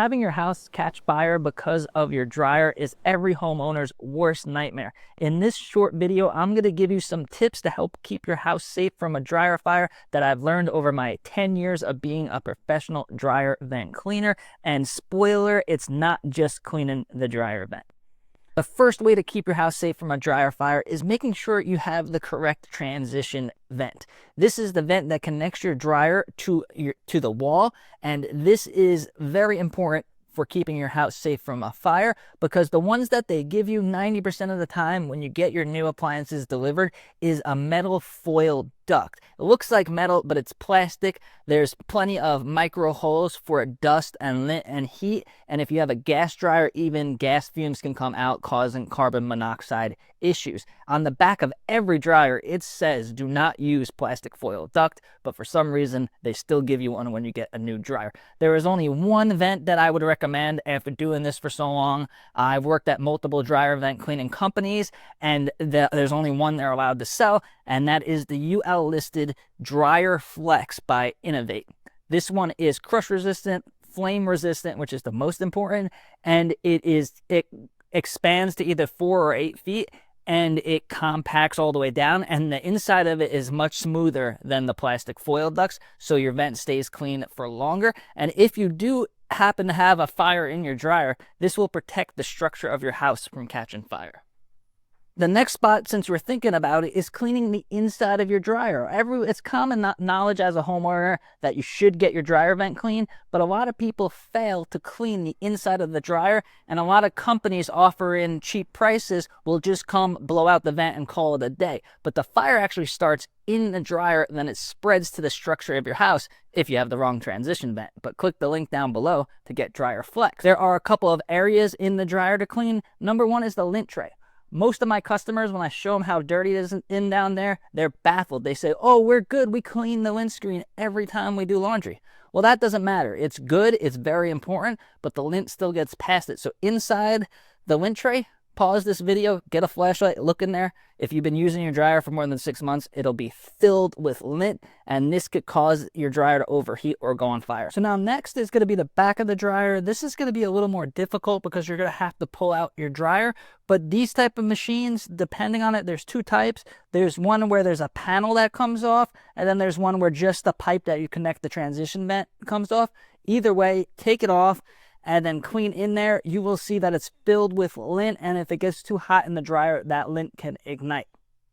Having your house catch fire because of your dryer is every homeowner's worst nightmare. In this short video, I'm going to give you some tips to help keep your house safe from a dryer fire that I've learned over my 10 years of being a professional dryer vent cleaner. And spoiler, it's not just cleaning the dryer vent. The first way to keep your house safe from a dryer fire is making sure you have the correct transition vent. This is the vent that connects your dryer to the wall, and this is very important for keeping your house safe from a fire, because the ones that they give you 90% of the time when you get your new appliances delivered is a metal foil duct. It looks like metal, but it's plastic. There's plenty of micro holes for dust and lint and heat, and if you have a gas dryer, even gas fumes can come out, causing carbon monoxide issues. On the back of every dryer, it says do not use plastic foil duct, but for some reason, they still give you one when you get a new dryer. There is only one vent that I would recommend after doing this for so long. I've worked at multiple dryer vent cleaning companies, and there's only one they're allowed to sell, and that is the UL listed Dryer Flex by Innovate. This one is crush resistant, flame resistant, which is the most important, and it expands to either 4 or 8 feet, and it compacts all the way down, and the inside of it is much smoother than the plastic foil ducts, so your vent stays clean for longer. And if you do happen to have a fire in your dryer, this will protect the structure of your house from catching fire. The next spot, since we're thinking about it, is cleaning the inside of your dryer. It's common knowledge as a homeowner that you should get your dryer vent clean, but a lot of people fail to clean the inside of the dryer, and a lot of companies offering cheap prices will just come blow out the vent and call it a day. But the fire actually starts in the dryer, then it spreads to the structure of your house if you have the wrong transition vent. But click the link down below to get Dryer Flex. There are a couple of areas in the dryer to clean. Number one is the lint tray. Most of my customers, when I show them how dirty it is in down there, they're baffled. They say, oh, we're good. We clean the lint screen every time we do laundry. Well, that doesn't matter. It's good. It's very important, but the lint still gets past it. So inside the lint tray, pause this video, get a flashlight, look in there. If you've been using your dryer for more than 6 months, it'll be filled with lint, and this could cause your dryer to overheat or go on fire. So now next is going to be the back of the dryer. This is going to be a little more difficult because you're going to have to pull out your dryer. But these type of machines, depending on it, there's two types. There's one where there's a panel that comes off, and then there's one where just the pipe that you connect the transition vent comes off. Either way, take it off and then clean in there. You will see that it's filled with lint, and if it gets too hot in the dryer, that lint can ignite.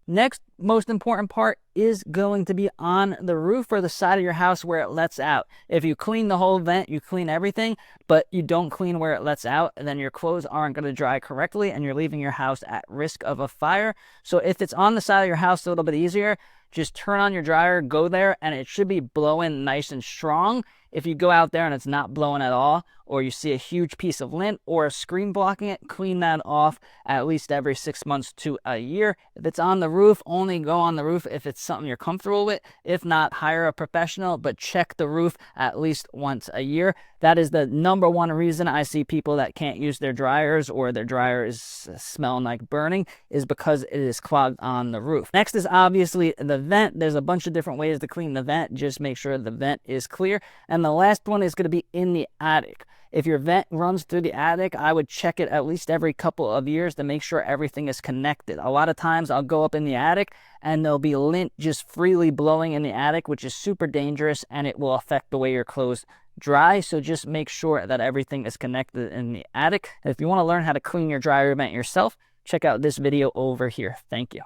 Next, most important part is going to be on the roof or the side of your house where it lets out. If you clean the whole vent, you clean everything, but you don't clean where it lets out, then your clothes aren't going to dry correctly, and you're leaving your house at risk of a fire. So if it's on the side of your house, a little bit easier. Just turn on your dryer, go there, and it should be blowing nice and strong. If you go out there and it's not blowing at all, or you see a huge piece of lint or a screen blocking it, clean that off at least every 6 months to a year. If it's on the roof, only go on the roof if it's something you're comfortable with. If not, hire a professional, but check the roof at least once a year. That is the number one reason I see people that can't use their dryers or their dryer is smelling like burning, is because it is clogged on the roof. Next is obviously the vent. There's a bunch of different ways to clean the vent. Just make sure the vent is clear. And the last one is going to be in the attic. If your vent runs through the attic, I would check it at least every couple of years to make sure everything is connected. A lot of times I'll go up in the attic and there'll be lint just freely blowing in the attic, which is super dangerous, and it will affect the way your clothes dry. So just make sure that everything is connected in the attic. If you want to learn how to clean your dryer vent yourself, check out this video over here. Thank you.